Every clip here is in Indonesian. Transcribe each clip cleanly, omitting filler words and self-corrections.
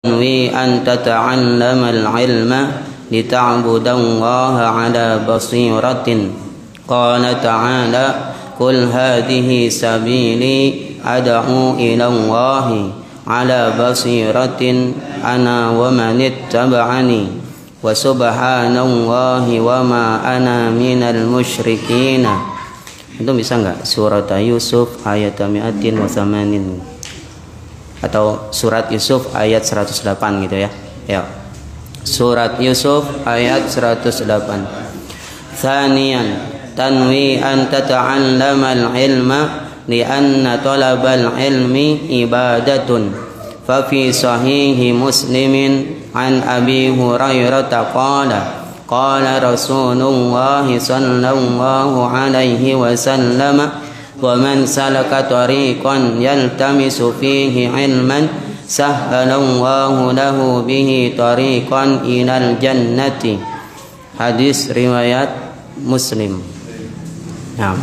tanwi an tata'allamal ilma lita'budallaha ala basiratin. Qala ta'ala qul hadhihi sabili ad'u ila Allahi ala basiratin ana wa man ittaba'ani wa subhanallahi wa ma ana minal musyrikin. Itu bisa enggak? Surat Yusuf ayat 180 atau surat Yusuf ayat 108 gitu ya. Ya. Surat Yusuf ayat 108. Tsaniyan tanwi an tata'allamal ilma li'anna talabal ilmi ibadatun. Fa fi sahihi Muslimin an Abi Hurairah qala qala Rasulullah sallallahu alaihi wasallam wa man salaka tariqan yaltamisu fihi ilman sahhalallahu lahu bihi tariqan ilal jannati. Hadis riwayat Muslim. Naam.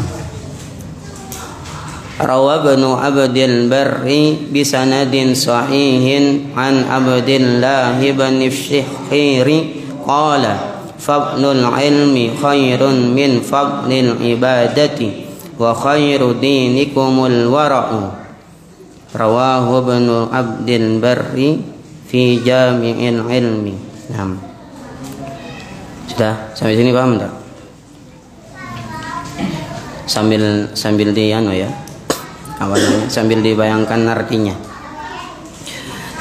Rawa Ibnu Abdil Barri bi sanadin sahihin an Abdillah ibn Syihri qala fadlul ilmi khairun min fadlil ibadati wa khairu dinikumul wara'u. Rawahu Ibnu Abdil Barri fi Jami'il Ilmi. Nah. Sudah sampai sini paham tak? Sambil ya. Awalnya sambil dibayangkan artinya.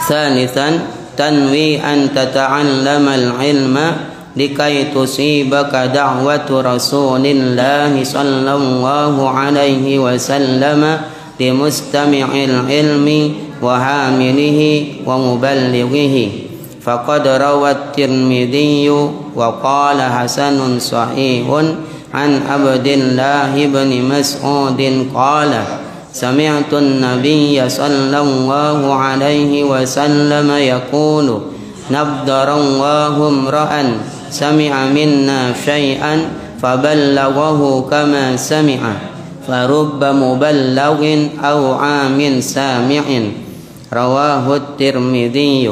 Tsanisan tanwi an tata'allamal ilma likai tusibaka da'watu Rasulillah sallallahu alaihi wasallam li mustami'il ilmi wa hamilihi wa muballighihi. Faqad rawat Tirmidzi wa qala hasanun sahihun an Abdillah ibn Mas'ud qala sami'tu an-nabiyya sallallahu alaihi wasallam yaqulu nabdarallahu imra'an sami'a minna syai'an faballaghahu kama sami'a farubba muballaghin aw 'amin sami'in. Rawahu Tirmidzi.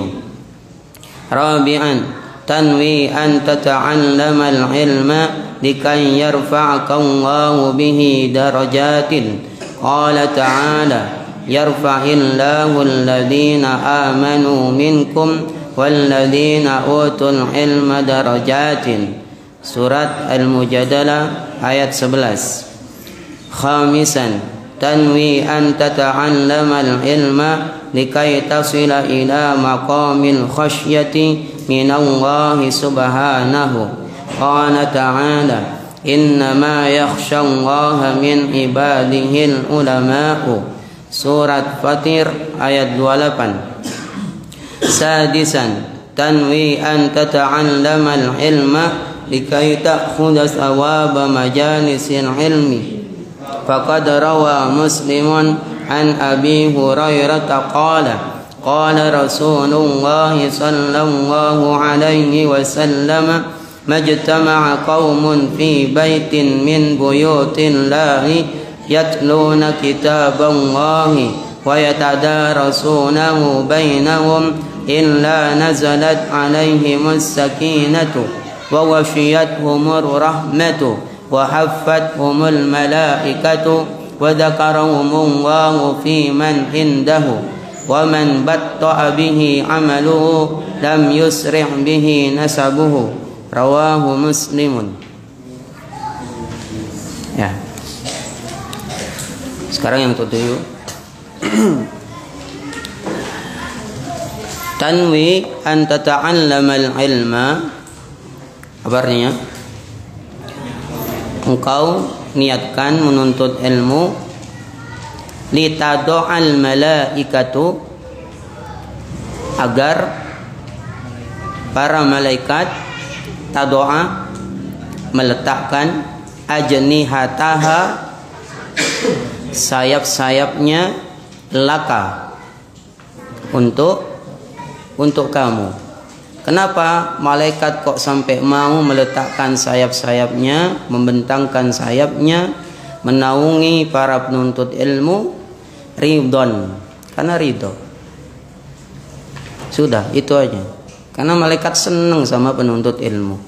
Rabi'an tanwi an tata'allamal ilma likay yarfa'aka Allahu bihi darajatin. Qala ta'ala yarfa'illahu alladhina amanu minkum walladzina utul ilma darajatin. Surat Al-Mujadalah ayat 11. Khamisan tanwi an tata'allamal ilma likai tasila ila maqamil khasyati minallahi subhanahu. Qala ta'ala innama yakhshallaha min ibadihil ulama'u. Surat Fatir ayat 28. Sadisan tanwi an tata'allamal ilma likai ta'khudha thawaba majalisil ilmi. Faqad rawa Muslimun an Abi Hurairah qala qala Rasulullah sallallahu alaihi wasallam majtama'a qaumun fi baitin min buyutillahi yatluna kitaballahi wa yatadarasunahu bainahum illa nazalat alaihimus sakinatu wa washiyatuhumur rahmatu wa haffathumul malaikatu wa dzakarahumullahu fi man indahu wa man batta'a bihi amaluhu lam yusri' bihi nasabuhu. Rawahu Muslimun. Ya. Sekarang yang ketujuh. Tanwi an tata'allamal ilma. Apa artinya? Engkau niatkan menuntut ilmu litado'al malaikatu, agar para malaikat tado'a meletakkan ajnihataha, sayap-sayapnya, laka untuk kamu. Kenapa malaikat kok sampai mau meletakkan sayap-sayapnya, membentangkan sayapnya, menaungi para penuntut ilmu? Ridon, karena ridho. Sudah, itu aja. Karena malaikat senang sama penuntut ilmu.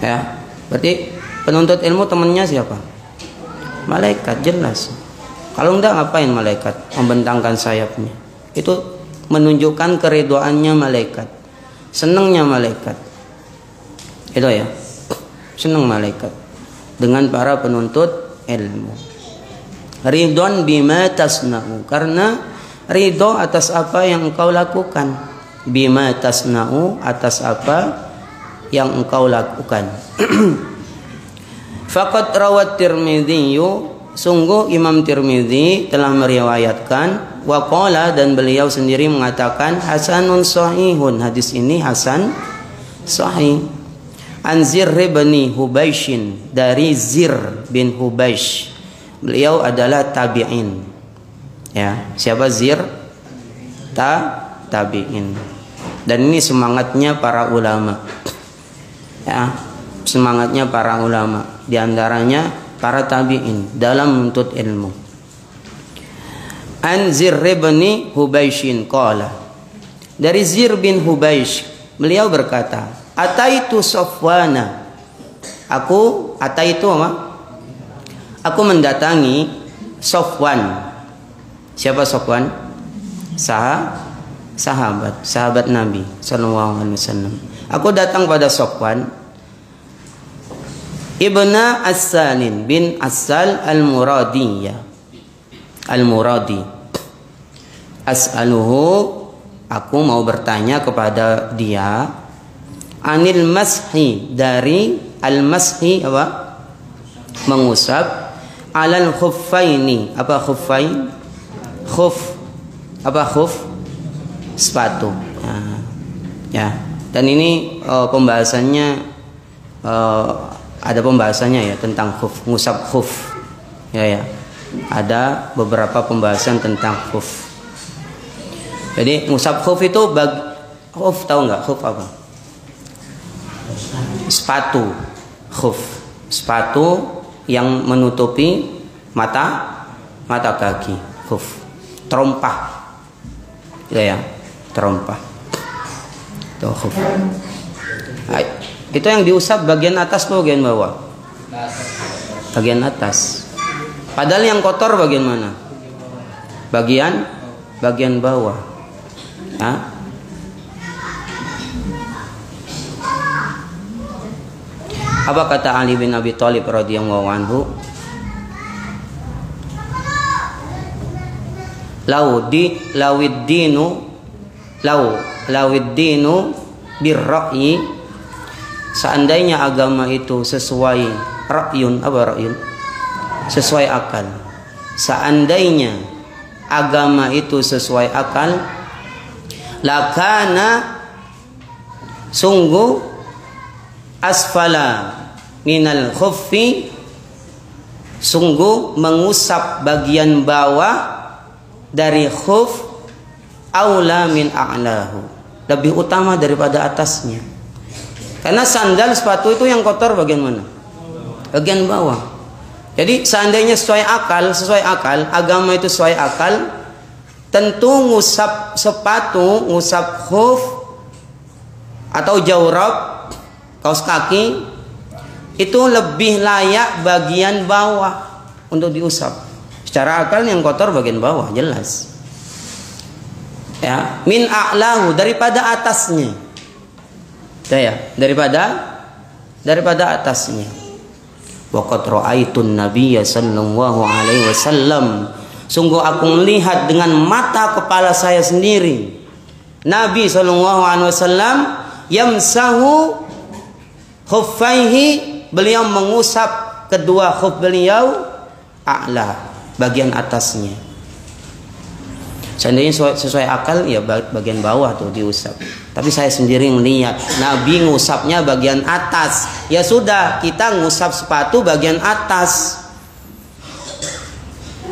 Ya, berarti penuntut ilmu temannya siapa? Malaikat, jelas. Kalau enggak ngapain malaikat membentangkan sayapnya? Itu menunjukkan keridhaannya malaikat, senangnya malaikat. Itu ya, senang malaikat dengan para penuntut ilmu. Ridwan bima tasna'u, karena ridho atas apa yang engkau lakukan. Bima tasna'u, atas apa yang engkau lakukan. Faqad rawat Tirmidzi, sungguh Imam Tirmidzi telah meriwayatkan, wa qala, dan beliau sendiri mengatakan hasanun sahihun, hadis ini hasan sahih. An Zir bin Hubaishin, dari Zir bin Hubaish, beliau adalah tabi'in. Ya, siapa Zir? Tabi'in. Dan ini semangatnya para ulama. Ya, semangatnya para ulama, di antaranya para tabi'in dalam menuntut ilmu. An Zir bin Hubaishin qala, dari Zir bin Hubaish, beliau berkata, ataitu Safwana, aku mendatangi Safwan. Siapa Safwan? Sahabat Nabi sallallahu alaihi wasallam. Aku datang pada Safwan Ibna As-Salin bin As-Sal Al-Muradi. As'aluhu, aku mau bertanya kepada dia, anil mashi, dari al-mashi apa? Mengusap, alal khuffaini, apa khuffain? Khuf, apa khuf? Sepatu. Ya. Dan ini pembahasannya ada pembahasannya ya tentang khuf, ngusap khuf. Ya. Ada beberapa pembahasan tentang khuf. Jadi ngusap khuf itu khuf, tahu nggak khuf apa? Sepatu. Khuf, sepatu yang menutupi mata kaki. Khuf, terompah. Ya, terompah. Itu khuf. Itu yang diusap bagian atas atau bagian bawah? Bagian atas. Padahal yang kotor bagian mana? Bagian bawah. Hah? Apa kata Ali bin Abi Thalib radhiyallahu anhu? Lawiddinu birra'yi, seandainya agama itu sesuai ra'yun, apa ra'yun? Sesuai akal. Seandainya agama itu sesuai akal, lakana, sungguh, asfala minal khuffi, sungguh mengusap bagian bawah dari khuf, aula min a'lahu, lebih utama daripada atasnya. Karena sandal, sepatu itu yang kotor bagian mana? Bagian bawah. Jadi seandainya sesuai akal, agama itu sesuai akal, tentu ngusap sepatu, ngusap khuf atau jawrab, kaos kaki, itu lebih layak bagian bawah untuk diusap. Secara akal yang kotor bagian bawah, jelas. Ya, min a'lahu, daripada atasnya. Ya, daripada atasnya. Waqad ra'aitun nabiyya sallallahu alaihi wasallam, sungguh aku melihat dengan mata kepala saya sendiri Nabi sallallahu alaihi wasallam yamsahu khuffaihi, beliau mengusap kedua khuf beliau, a'la, bagian atasnya. Seandainya sesuai akal ya bagian bawah tuh diusap. Tapi saya sendiri melihat Nabi ngusapnya bagian atas. Ya sudah, kita ngusap sepatu bagian atas.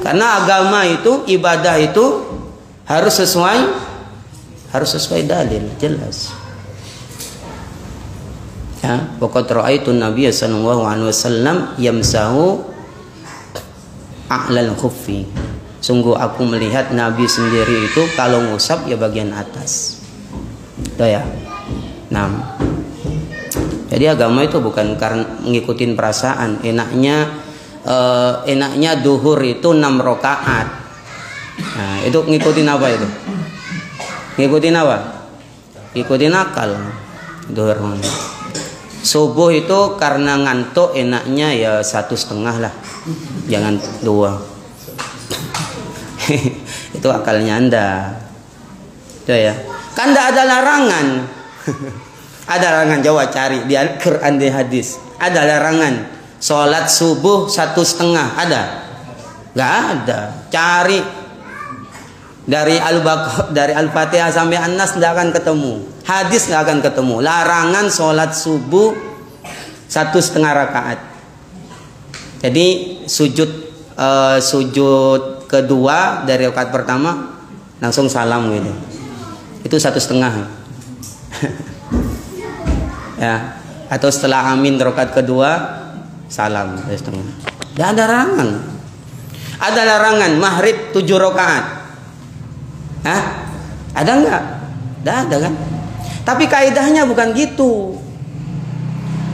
Karena agama itu, ibadah itu harus sesuai dalil, jelas. Ya, waqad ra'aitu Nabiy sallallahu alaihi wasallam yamsahu a'lal khuffi. Sungguh aku melihat Nabi sendiri itu kalau ngusap ya bagian atas. Itu ya. Nah, jadi agama itu bukan karena ngikutin perasaan. Enaknya duhur itu 6 rakaat. Nah, itu ngikutin apa itu? Ngikutin apa? Ngikutin akal. Duhur. Subuh itu karena ngantuk enaknya ya 1,5 lah, jangan 2. Itu akalnya Anda. Itu ya. Kan tidak ada larangan. Ada larangan, coba cari di Al-Quran, di hadis. Ada larangan sholat subuh 1,5, ada? Gak ada. Cari dari Al-Fatihah sampai An-Nas tidak akan ketemu. Hadis nggak akan ketemu. Larangan sholat subuh 1,5 rakaat. Jadi sujud kedua dari rakaat pertama langsung salam gitu. Itu 1,5. Ya. Atau setelah amin rakaat kedua salam 1,5. Tidak ada larangan. Ada larangan maghrib 7 rakaat. Hah? Ada nggak? Tidak ada kan? Tapi kaidahnya bukan gitu.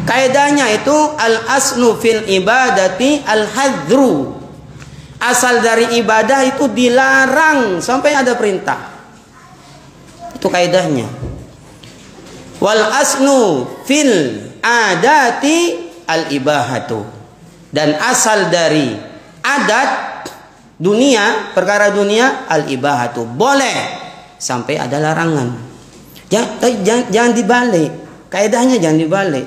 Kaidahnya itu al-aslu fil ibadati al-hadru. Asal dari ibadah itu dilarang sampai ada perintah. Itu kaidahnya. Wal aslu fil adati al-ibahatu. Dan asal dari adat dunia, perkara dunia al-ibahatu. Boleh sampai ada larangan. Jangan dibalik. Kaidahnya jangan dibalik.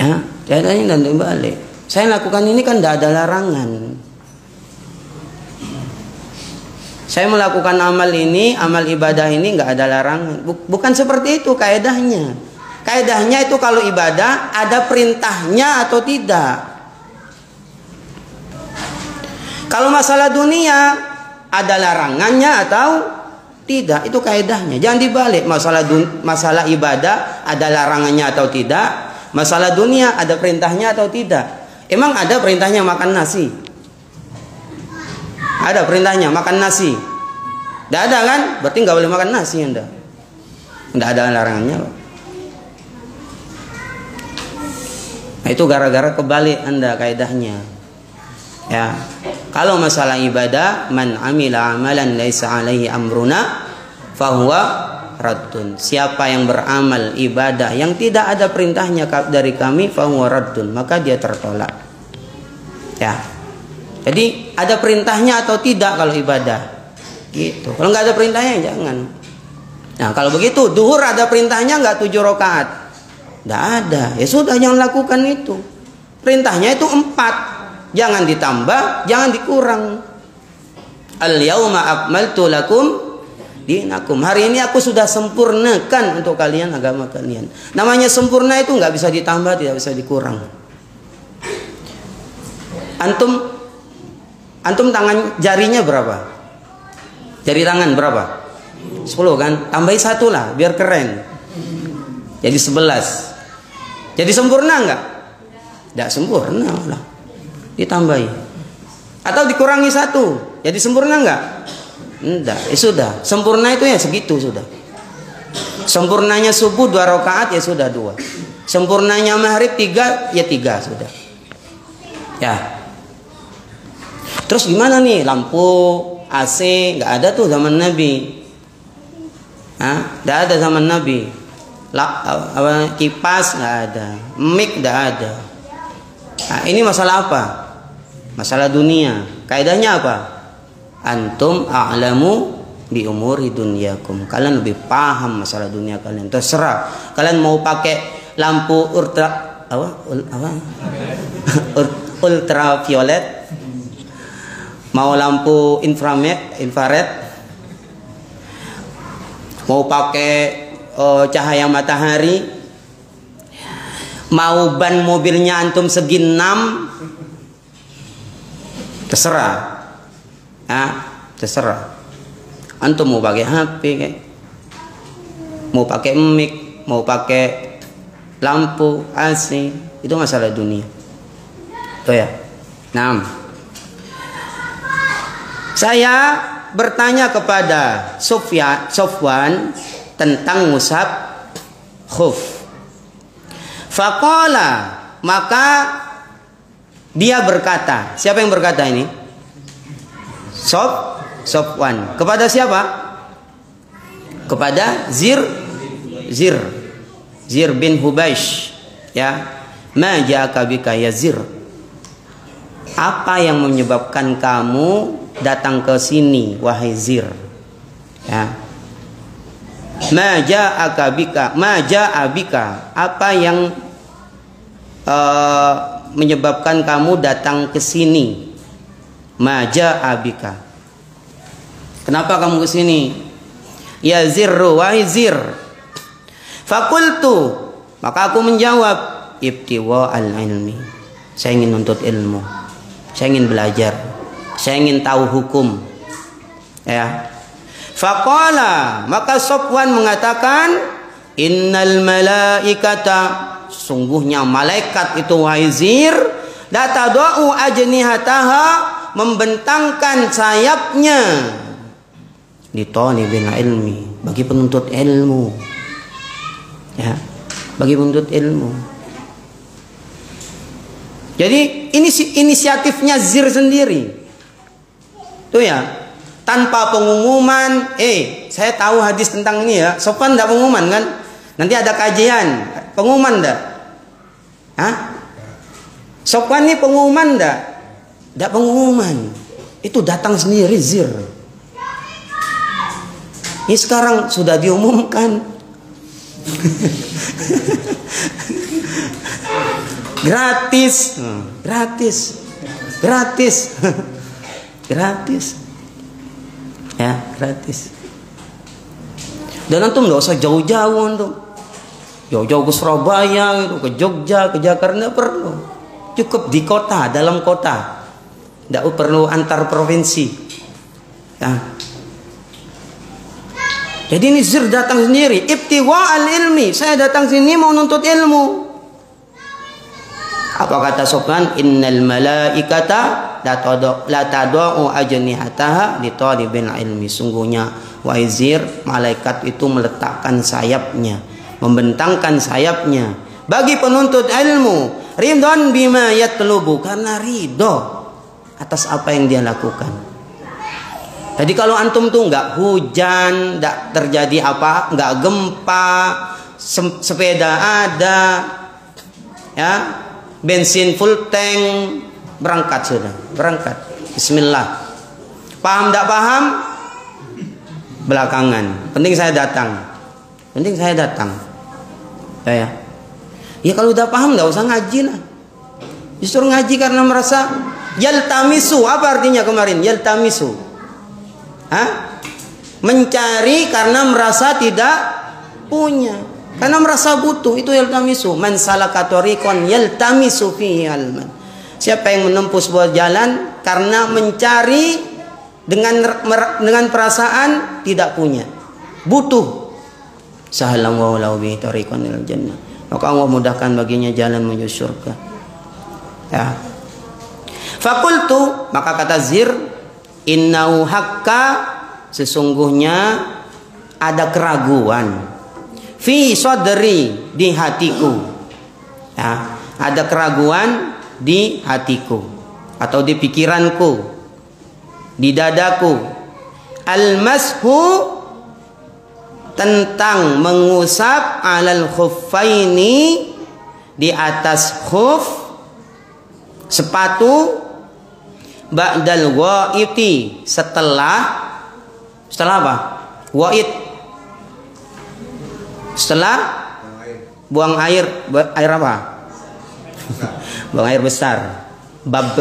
Ya, kaidahnya jangan dibalik. Saya lakukan ini kan tidak ada larangan. Saya melakukan amal ini, amal ibadah ini nggak ada larangan. Bukan seperti itu kaidahnya. Kaidahnya itu kalau ibadah ada perintahnya atau tidak. Kalau masalah dunia ada larangannya atau tidak, itu kaidahnya. Jangan dibalik. Masalah ibadah ada larangannya atau tidak. Masalah dunia ada perintahnya atau tidak. Emang ada perintahnya makan nasi? Ada perintahnya makan nasi? Tidak ada kan? Berarti nggak boleh makan nasi Anda. Tidak ada larangannya. Nah, itu gara-gara kebalik Anda kaidahnya. Ya. Kalau masalah ibadah, man amila amalan laisa alaihi amruna fahuwa raddun. Siapa yang beramal ibadah yang tidak ada perintahnya dari kami, fahuwa raddun, maka dia tertolak. Ya. Jadi ada perintahnya atau tidak kalau ibadah? Gitu. Kalau nggak ada perintahnya jangan. Nah, kalau begitu duhur ada perintahnya nggak 7 rakaat? Nggak ada. Ya sudah, jangan lakukan itu. Perintahnya itu 4. Jangan ditambah, jangan dikurang. Al-yauma akmaltu lakum dinakum. Hari ini aku sudah sempurnakan untuk kalian agama kalian. Namanya sempurna itu nggak bisa ditambah, tidak bisa dikurang. Antum tangan jarinya berapa? Jari tangan berapa? 10 kan? Tambahi 1 lah, biar keren. Jadi 11. Jadi sempurna nggak? Tidak sempurna lah. Ditambahi atau dikurangi 1 jadi sempurna enggak? Enggak, ya sudah. Sempurna itu ya segitu sudah. Sempurnanya subuh 2 rakaat ya sudah 2. Sempurnanya maghrib 3 ya 3 sudah. Ya. Terus gimana nih lampu AC nggak ada tuh zaman Nabi? Nggak ada zaman Nabi. Kipas nggak ada, mic nggak ada. Nah, ini masalah apa? Masalah dunia. Kaidahnya apa? Antum a'lamu bi umuri dunyakum. Kalian lebih paham masalah dunia kalian. Terserah. Kalian mau pakai lampu ultraviolet, mau lampu infrared, mau pakai cahaya matahari, mau ban mobilnya antum segi 6, terserah. Terserah. Antum mau pakai HP kayak, mau pakai mic, mau pakai lampu AC, itu masalah dunia. Tuh ya. Nah, Saya bertanya kepada Sofwan tentang ngusap khuf. Faqala, maka dia berkata, siapa yang berkata ini? Sofwan. Kepada siapa? Kepada Zir bin Hubaish, ya. Ma ja'aka bika ya Zir? Apa yang menyebabkan kamu datang ke sini, wahai Zir? Ya. Ma ja'aka bika, apa yang menyebabkan kamu datang ke sini? Ma ja'a bika. Kenapa kamu ke sini? Ya Zirru, wahai Zir. Fakultu, maka aku menjawab, ibtiwa al-ilmi. Saya ingin nuntut ilmu. Saya ingin belajar. Saya ingin tahu hukum. Ya. Faqala, maka Sofwan mengatakan, innal malaikata, sungguhnya malaikat itu wahai Zir, la tadau ajnihataha, membentangkan sayapnya, li talibil ilmi, bagi penuntut ilmu. Ya, bagi penuntut ilmu. Jadi ini inisiatifnya Zir sendiri. Tuh ya. Tanpa pengumuman, saya tahu hadis tentang ini ya. Sofwan enggak pengumuman kan? Nanti ada kajian, pengumuman enggak? Hah? Sofwan ini pengumuman enggak? Enggak pengumuman. Itu datang sendiri Zir. Ini sekarang sudah diumumkan. Gratis. Ya, gratis. Dan antum nggak usah jauh-jauh antum. Jauh-jauh ke Surabaya, ke Jogja, ke Jakarta, nggak perlu. Cukup di kota, dalam kota. Nggak perlu antar provinsi. Ya. Jadi ini Zir datang sendiri. Ibtiwa al-ilmi. Saya datang sini mau nuntut ilmu. Apa kata Sofwan? Innal malaikata la tadau ajnihataha li talibil ilmi. Sungguhnya wahai Zir, malaikat itu meletakkan sayapnya, membentangkan sayapnya bagi penuntut ilmu. Ridwan bima yatlubu, karena ridho atas apa yang dia lakukan. Jadi kalau antum tuh nggak hujan, nggak terjadi apa, nggak gempa, sepeda ada, ya, bensin full tank, berangkat sudah, berangkat. Bismillah. Paham tidak paham? Belakangan. Penting saya datang. Penting saya datang. Ya. Ya kalau udah paham nggak usah ngaji lah. Justru ngaji karena merasa yaltamisu. Apa artinya kemarin? Yaltamisu. Hah? Mencari karena merasa tidak punya. Karena merasa butuh, itu yaltamisu. Man salaka tariqan yaltamisu fihi ilman. Siapa yang menempuh sebuah jalan karena mencari dengan perasaan tidak punya, butuh. Sahalallahu lahu bi tariqan ilal jannah. Maka Allah mudahkan baginya jalan menuju surga. Ya. Fakultu, maka kata Zir, innahu hakka, sesungguhnya ada keraguan. Fi sadri, di hatiku. Ya, ada keraguan di hatiku atau di pikiranku, di dadaku. Al-mashu, tentang mengusap alal khuffaini, di atas khuf, sepatu, ba'dal wa'iti, setelah apa? Wa'id, setelah buang air apa? Buang air besar, bab,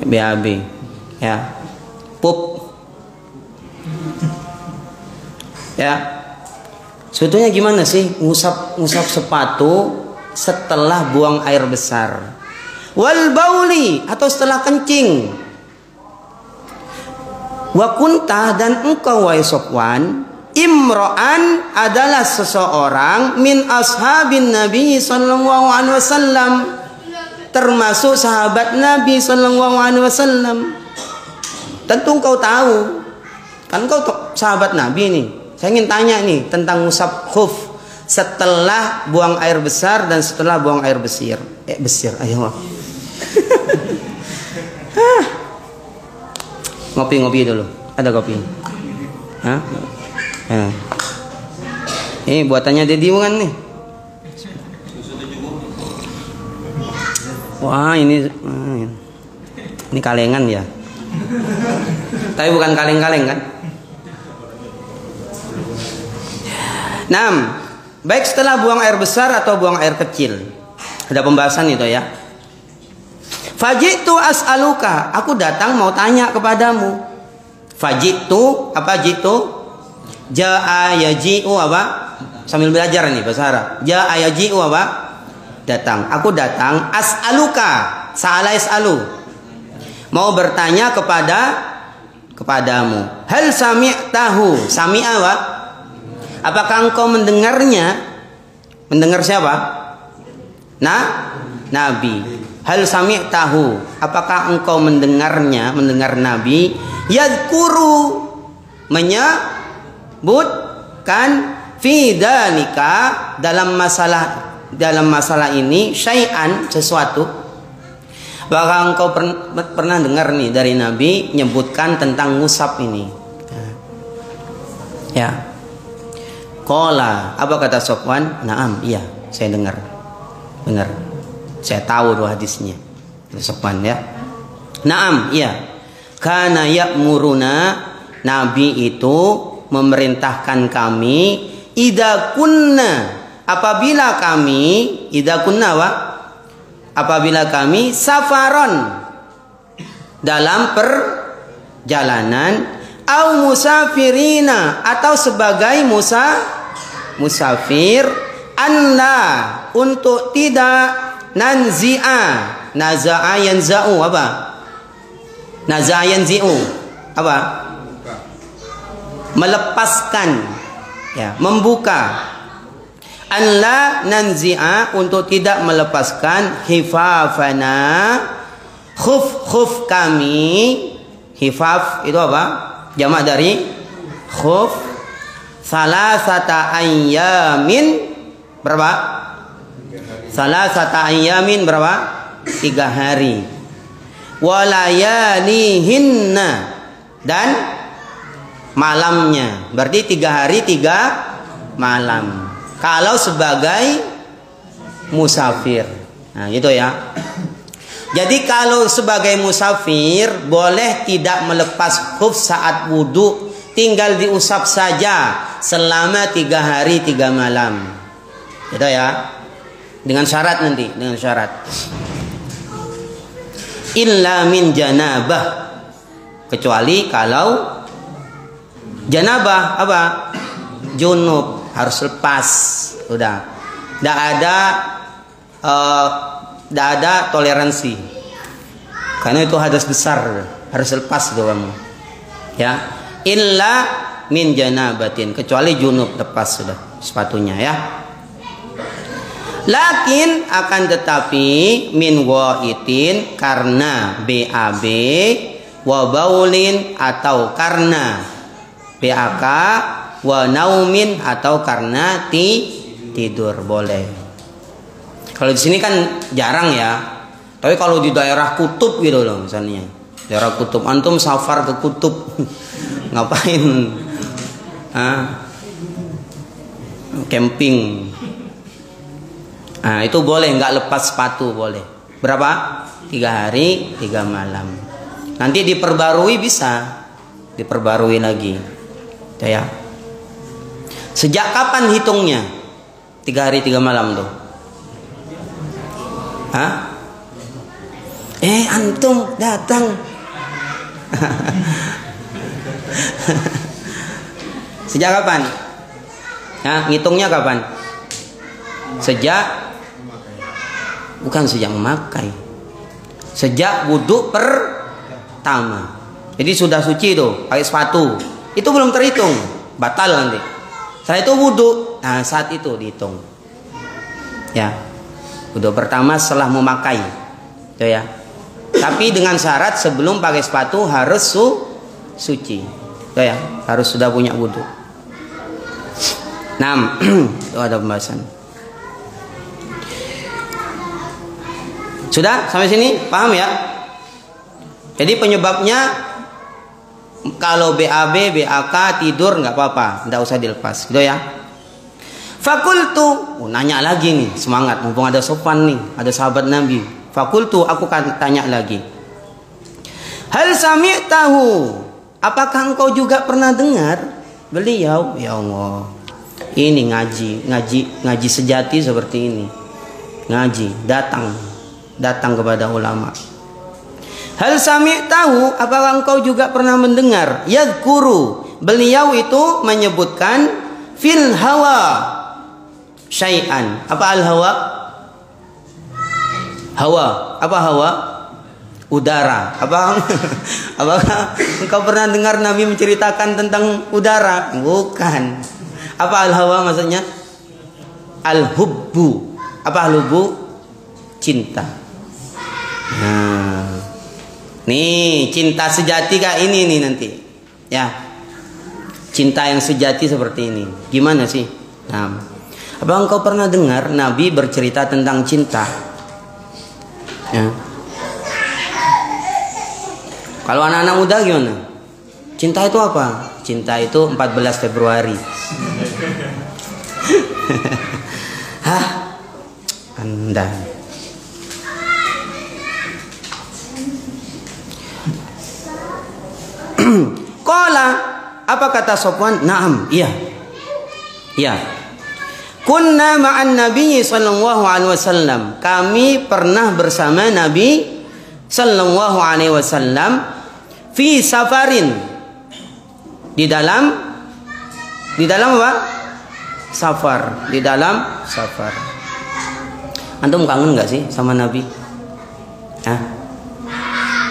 BAB, ya, pup, ya. Sebetulnya gimana sih ngusap sepatu setelah buang air besar? Wal bauli, atau setelah kencing. Wa kunta, dan engkau wahai Sofwan, imro'an, adalah seseorang min ashabin Nabi sallallahu alaihi wasallam, termasuk sahabat Nabi sallallahu alaihi wasallam. Tentu engkau tahu. Kan engkau sahabat Nabi nih. Saya ingin tanya nih tentang ngusap khuf setelah buang air besar dan setelah buang air besir. Besir, ayo. Ngopi-ngopi dulu. Ada kopi? Hah? Ini buatannya Dedi bukan nih? Wah, ini kalengan ya. Tapi bukan kaleng-kaleng kan? 6. Baik setelah buang air besar atau buang air kecil. Ada pembahasan itu ya. Fajitu as'aluka, aku datang mau tanya kepadamu. Fajitu, apa jitu? Ja'a yaji'u apa? Sambil belajar nih bahasa Arab. Ja'a yaji'u apa? Datang. Aku datang as'aluka, sa'ala is'alu. Mau bertanya kepadamu. Hal sami'tahu, sami'a apa? Apakah engkau mendengarnya? Mendengar siapa? Nabi. Hal sami'tahu, apakah engkau mendengarnya, mendengar Nabi? Yadhkuru, menyebutkan fi dzalika, dalam masalah ini syai'an, sesuatu. Apakah engkau pernah dengar nih dari Nabi nyebutkan tentang ngusap ini? Ya. Qala, apa kata Sofwan? Naam, iya, saya dengar. Benar. Saya tahu tuh hadisnya. Sofwan ya. Naam, iya. Kana ya'muruna, Nabi itu memerintahkan kami idza kunna, apabila kami safaron, dalam perjalanan, au musafirina, atau sebagai musafir, anla, untuk tidak nanzi'a, naza'a yanza'u apa? Naza'a yanzi'u apa? Melepaskan, ya, membuka. Anla nanzi'a, untuk tidak melepaskan hifafana, khuf kami. Hifaf itu apa? Jamak dari khuf. Salasata ayyamin, berapa? Salasata ayyamin berapa? 3 hari. Walayalihinna, dan malamnya. Berarti 3 hari 3 malam. Kalau sebagai musafir. Nah, gitu ya. Jadi kalau sebagai musafir boleh tidak melepas khuf saat wudu, tinggal diusap saja selama 3 hari 3 malam. Gitu ya. Dengan syarat nanti, dengan syarat. Illa min janabah, kecuali kalau janabah apa? Junub, harus lepas. Udah. Tidak ada toleransi. Karena itu hadas besar, harus lepas itu kamu. Ya. Illa min janabatin, kecuali junub, lepas sudah sepatunya ya. Lakin akan tetapi min waitin, karena BAB, wa baulin, atau karena BAK, wa naumin, atau karena tidur boleh. Kalau di sini kan jarang ya. Tapi kalau di daerah kutub gitu loh, misalnya daerah kutub, antum safar ke kutub ngapain? Camping. Nah, itu boleh, nggak lepas sepatu boleh. Berapa? 3 hari 3 malam. Nanti diperbarui, bisa diperbarui lagi. Ya. Sejak kapan hitungnya? 3 hari 3 malam tuh. Hah? Antum datang. Sejak kapan? Nah, ngitungnya kapan? Bukan sejak memakai. Sejak wudhu pertama. Jadi sudah suci tuh, pakai sepatu. Itu belum terhitung, batal nanti. Setelah itu wudhu, nah saat itu dihitung. Ya, wudhu pertama setelah memakai. Itu ya. Tapi dengan syarat sebelum pakai sepatu harus suci. Tuh ya, harus sudah punya wudu. 6. Itu ada pembahasan. Sudah sampai sini paham ya? Jadi penyebabnya kalau BAB, BAK tidur nggak apa-apa, nggak usah dilepas, gitu ya. Fakultu, nanya lagi nih, semangat, mumpung ada Sofwan nih, ada sahabat Nabi. Fakultu, aku kan tanya lagi. Hal sami'tahu, apakah engkau juga pernah dengar beliau? Ya Allah, ini ngaji sejati seperti ini. Ngaji, datang kepada ulama. Hal sami'tahu, apakah engkau juga pernah mendengar? Yadhkuru, beliau itu menyebutkan fil hawa syai'an. Apa al hawa? Hawa. Apa hawa? Udara. Apakah engkau pernah dengar Nabi menceritakan tentang udara? Bukan. Apa al hawa maksudnya? Al hubbu. Apa al hubbu? Cinta. Nah, nih cinta sejati kayak ini nih nanti, ya. Cinta yang sejati seperti ini. Gimana sih? Nah, apa engkau pernah dengar Nabi bercerita tentang cinta? Ya. Kalau anak-anak muda gimana? Cinta itu apa? Cinta itu 14 Februari. Hah? Anda. Qala, apa kata Sofwan? Naam, iya. Iya. Kunna ma'an Nabi sallallahu alaihi wasallam. Kami pernah bersama Nabi sallallahu alaihi wasallam fi safarin. Di dalam apa? Safar, di dalam safar. Antum kangen enggak sih sama Nabi? Hah?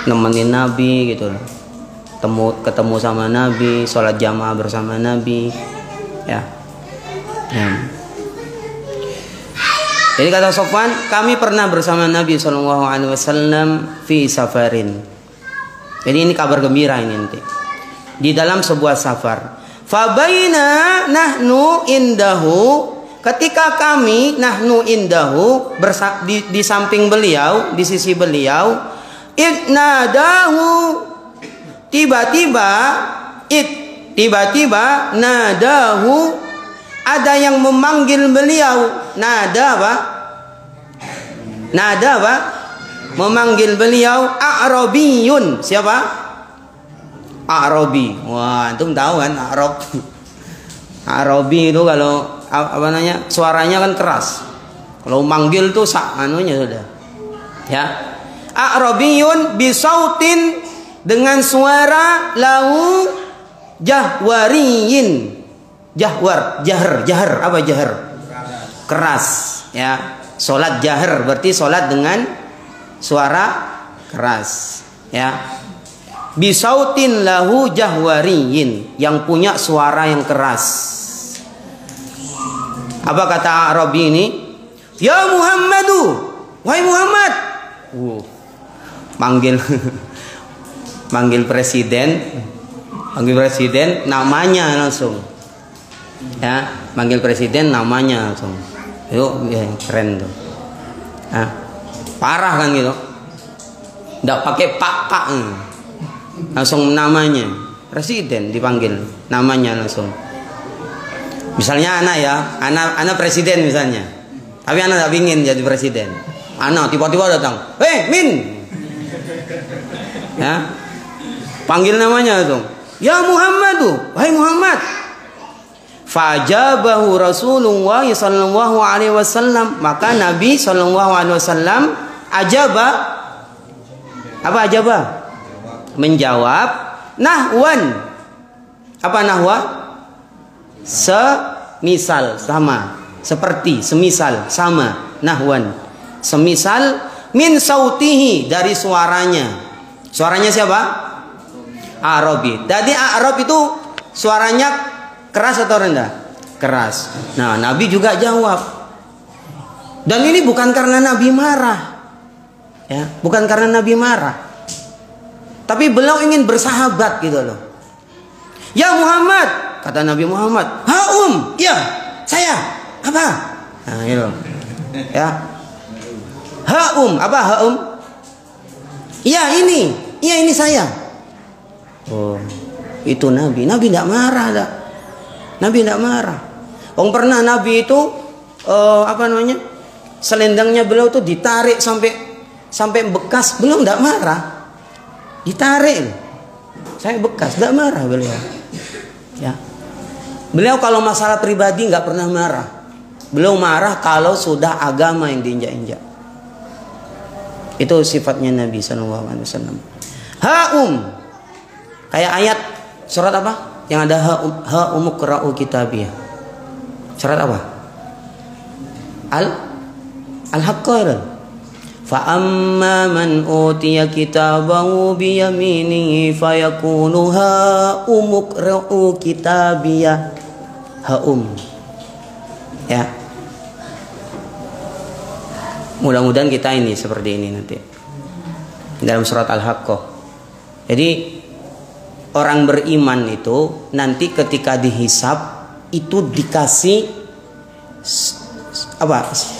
Nemenin Nabi gitu loh. Ketemu sama Nabi, sholat jamaah bersama Nabi, ya. Jadi kata Sofwan, kami pernah bersama Nabi Shallallahu Alaihi Wasallam fi safarin. Jadi ini kabar gembira ini nanti. Di dalam sebuah safar. Fabaina nahnu indahu, ketika kami nahnu indahu di samping beliau, di sisi beliau, idnadahu, tiba-tiba nadahu, ada yang memanggil beliau. Nada apa? Memanggil beliau A'rabiyun. Siapa? A'rabi. Wah, antum tahu kan A'rab? A'rabi itu kalau apa namanya? Suaranya kan keras. Kalau manggil tuh anunya sudah. Ya. A'rabiyun bisautin, dengan suara lahu jahwariyin. Jahar, apa jahar? Keras, ya. Salat jahar berarti salat dengan suara keras, ya. Bisautin lahu jahwariyin, yang punya suara yang keras. Apa kata Arabi ini? Ya Muhammadu, wahai Muhammad. Manggil presiden namanya langsung. Ya, manggil presiden namanya langsung. Yuk, ya, keren tuh. Nah, parah kan gitu. Nggak pakai pak. Langsung namanya. Presiden dipanggil namanya langsung. Misalnya anak presiden misalnya. Tapi anak nggak ingin jadi presiden. Anak tiba-tiba datang. Min. Ya. Panggil namanya langsung. Ya Muhammadu, wahai Muhammad. Fajabahu Rasulullah sallallahu alaihi wasallam, maka Nabi sallallahu alaihi wasallam menjawab nahwan. Apa nahwa? Semisal, sama, seperti, semisal, sama, nahwan. Semisal min sautihi, dari suaranya. Suaranya siapa? Arabi. Jadi Arab itu suaranya keras atau rendah? Keras. Nah, Nabi juga jawab. Dan ini bukan karena Nabi marah. Ya, bukan karena Nabi marah. Tapi beliau ingin bersahabat gitu loh. Ya Muhammad, kata Nabi Muhammad, ya saya, apa? Nah itu, ya. Apa? Ya ini saya. Oh, itu Nabi tidak marah, dah. Nabi tidak marah. Pernah Nabi itu selendangnya beliau tuh ditarik sampai bekas, beliau tidak marah. Ditarik, saya bekas, tidak marah beliau. Ya, beliau kalau masalah pribadi nggak pernah marah. Beliau marah kalau sudah agama yang diinjak-injak. Itu sifatnya Nabi SAW. Kayak ayat surat apa? Yang ada ha'umqra'u kitabiyah. Surat apa? Al-Haqqah. Fa'amma man utiya kitabahu biyaminihi fayakunu ha'umqra'u kitabiyah. Ya. Mudah-mudahan kita ini seperti ini nanti dalam surat Al-Haqqah. Jadi orang beriman itu nanti ketika dihisab itu dikasih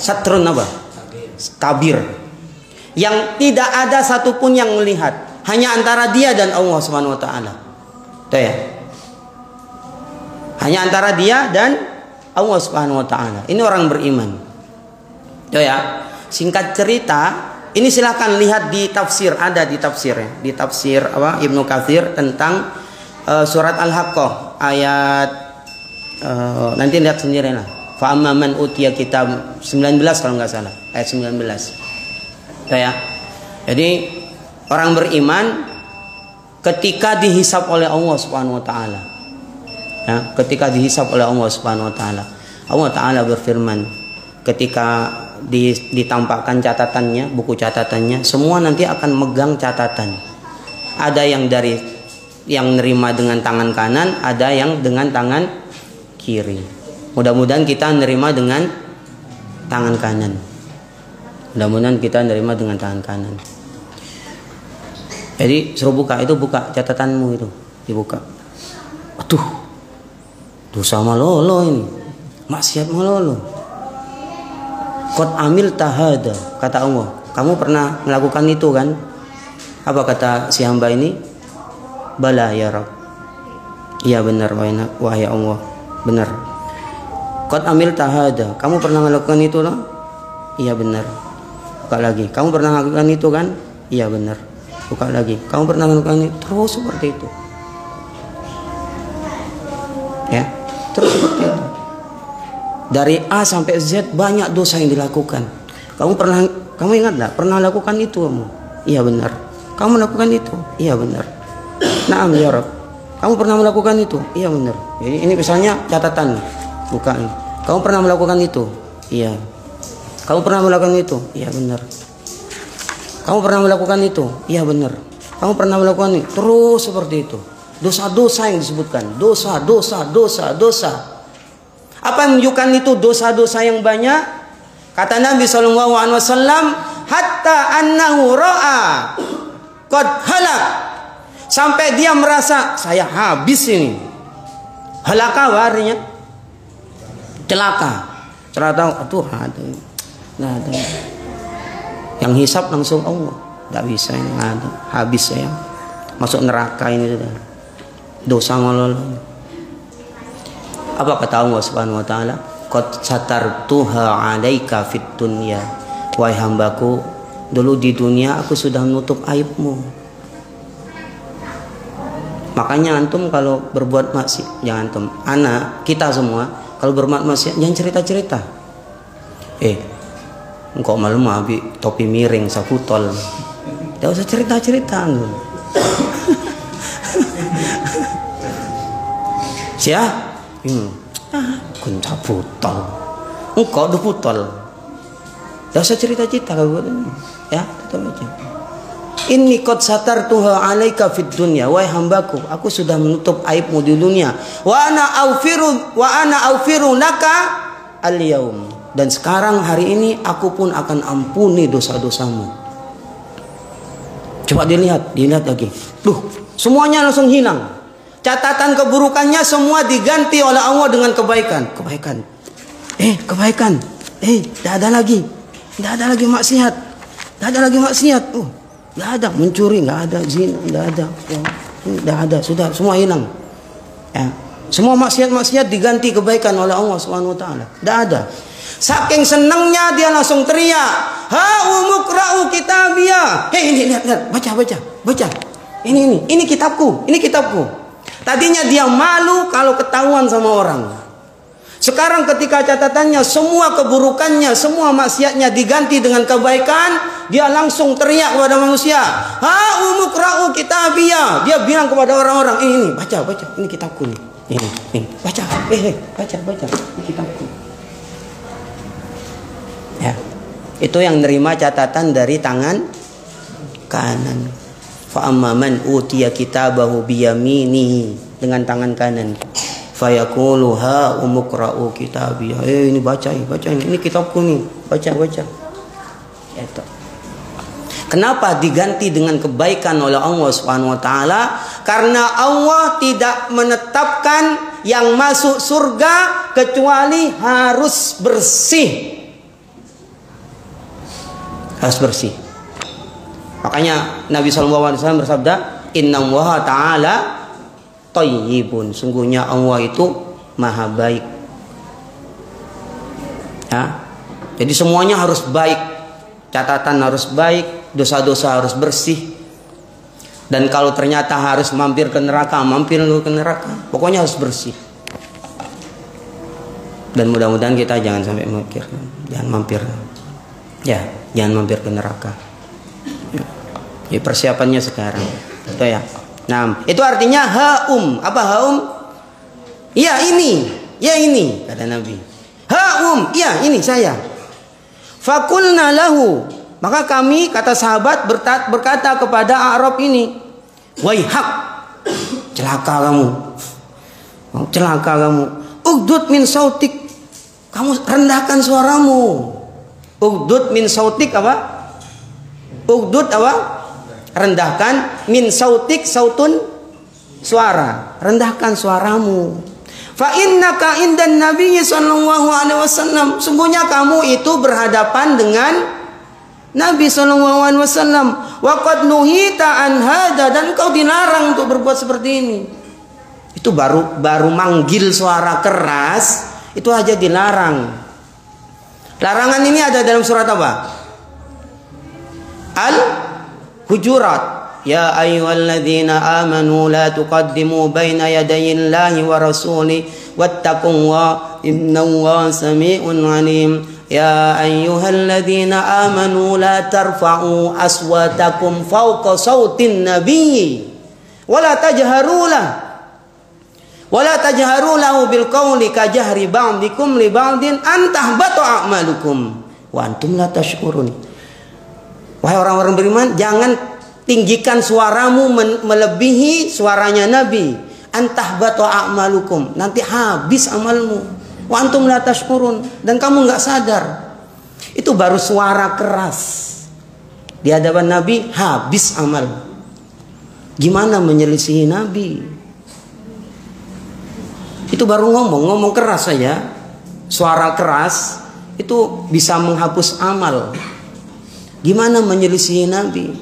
satrun tabir yang tidak ada satupun yang melihat, hanya antara dia dan Allah Subhanahu wa taala. Tuh ya. Hanya antara dia dan Allah Subhanahu wa taala. Ini orang beriman. Tuh ya. Singkat cerita, ini silahkan lihat di tafsir, ada di tafsirnya, di tafsir Ibnu Katsir tentang surat Al-Haqqah ayat nanti lihat sendiri lah. Fa amma man utiya kitab 19 kalau nggak salah, ayat 19. Ya. Jadi orang beriman ketika dihisab oleh Allah Subhanahu wa taala. Ya, ketika dihisab oleh Allah Subhanahu wa taala. Allah taala berfirman ketika ditampakkan catatannya, buku catatannya, semua nanti akan megang catatan. Ada yang nerima dengan tangan kanan, ada yang dengan tangan kiri. Mudah-mudahan kita nerima dengan tangan kanan. Mudah-mudahan kita nerima dengan tangan kanan. Jadi suruh buka catatanmu itu, dibuka. Aduh, dosa malolo ini, maksiat malolo. Qad amil tahada, kata Allah, kamu pernah melakukan itu kan? Apa kata si hamba ini? Bala ya Rabb. Iya benar wahai Allah, benar. Qad amil tahada, kamu pernah melakukan itu loh? Iya benar. Buka lagi, kamu pernah melakukan itu kan? Iya benar. Buka lagi, kamu pernah melakukan itu? Terus seperti itu. Ya, terus seperti itu. Dari A sampai Z banyak dosa yang dilakukan. Kamu ingat enggak? Pernah lakukan itu kamu? Iya benar. Kamu melakukan itu? Iya benar. Naam ya Rabb. Kamu pernah melakukan itu? Iya benar. Jadi ini misalnya catatan. Buka ini. Kamu pernah melakukan itu? Iya. Kamu pernah melakukan itu? Iya benar. Kamu pernah melakukan itu? Iya benar. Kamu pernah melakukan itu? Terus seperti itu. Dosa-dosa yang disebutkan. Dosa. Apa yang menunjukkan itu dosa-dosa yang banyak? Kata Nabi SAW, hatta annahu ra'a qad halak, sampai dia merasa saya habis ini. Halaka artinya celaka. Aduh, ada. Yang hisab langsung Allah. Tidak bisa ini, ada. Habis saya. Masuk neraka ini sudah. Dosa malolo. Apa kata Allah Subhanahu wa taala? Qad satartuha 'alaika fid dunya. Wahai hambaku, dulu di dunia aku sudah menutup aibmu. Makanya antum kalau berbuat maksiat, jangan antum, kita semua kalau berbuat maksiat jangan cerita-cerita. Engkau malu abi topi miring sakutol. Tidak usah cerita-cerita antum. Siapa? Kunca putol. Engkau udah putol. Tidak usah cerita-cerita ya, tetap aja. Inni qad satartuha 'alaika fid dunya, wahai hambaku, aku sudah menutup aibmu di dunia. Wa ana aufiru laka al-yaum. Dan sekarang hari ini aku pun akan ampuni dosa-dosamu. Coba dilihat lagi. Semuanya langsung hilang. catatan keburukannya semua diganti oleh Allah dengan kebaikan. Kebaikan. Kebaikan. Tidak ada lagi. Tidak ada lagi maksiat. Tidak ada lagi maksiat. Tidak ada. Mencuri, tidak ada. Zina, tidak ada. Tidak ada. Sudah, semua hilang. Ya. Semua maksiat-maksiat diganti kebaikan oleh Allah Subhanahu wa taala. Tidak ada. Saking senangnya dia langsung teriak, "Ha umukra'u kitabiyah." Ini lihat, baca. Ini kitabku. Tadinya dia malu kalau ketahuan sama orang. Sekarang ketika catatannya semua keburukannya, semua maksiatnya diganti dengan kebaikan, dia langsung teriak kepada manusia, "Ha umukra'u kitabiyah." Dia bilang kepada orang-orang, ini baca, ini kitabku nih. Ini baca, baca, ini kitabku. Ya, itu yang nerima catatan dari tangan kanan. Fa amman utiya kitabahu biyaminihi, dengan tangan kanan. Fa yaqulu ha umqra'u kitabiyah. Ini baca ini kitabku nih. Baca. Itu. Kenapa diganti dengan kebaikan oleh Allah Subhanahu wa taala? Karena Allah tidak menetapkan yang masuk surga kecuali harus bersih. Harus bersih. Makanya Nabi SAW bersabda, "Innallaha ta'ala thayyibun." Sungguhnya Allah itu maha baik. Ya. Jadi semuanya harus baik. Catatan harus baik, dosa-dosa harus bersih. Dan kalau ternyata harus mampir ke neraka, mampir ke neraka. Pokoknya harus bersih. Dan mudah-mudahan kita jangan sampai mikir, jangan mampir. Ya, jangan mampir ke neraka. Ya, persiapannya sekarang. Itu ya. Nah, itu artinya haum. Apa haum? Ya ini, kata Nabi. Haum, ya ini saya. Fakulna lahu, maka kami, kata sahabat, berkata kepada A'rab ini, "Waihak, celaka kamu. Ugdud min sautik, kamu rendahkan suaramu." Ugdud min sautik apa? Ugdud apa? Rendahkan. Min sautik, sautun suara. Rendahkan suaramu. Fa innaka indan Nabi sallallahu alaihi wasallam, sungguhnya kamu itu berhadapan dengan Nabi sallallahu alaihi wasallam. Wa qad nuhita an hada, dan kau dilarang untuk berbuat seperti ini. Itu baru manggil suara keras, itu aja dilarang. Larangan ini ada dalam surat apa? Al-Hujurat. Ya ayyuhalladzina amanu la tuqaddimu baina yadayillahi wa rasuli wattaqullaha innallaha samii'un 'aliim. Ya ayyuhalladzina amanu la tarfa'u aswatakum fawqa sautin nabiyyi wa la tajharu lahu bil qawli ka jahri ba'dikum li ba'din an tahbatu a'malukum wa antum la tashkurun. Wahai orang-orang beriman, jangan tinggikan suaramu melebihi suaranya Nabi. Antahbatu a'malukum, nanti habis amalmu. Wa antum la tashkurun, dan kamu enggak sadar. Itu baru suara keras. Di hadapan Nabi habis amal. Gimana menyelisihi Nabi? Itu baru ngomong keras saja. Suara keras itu bisa menghapus amal. Gimana menyelisihi Nabi?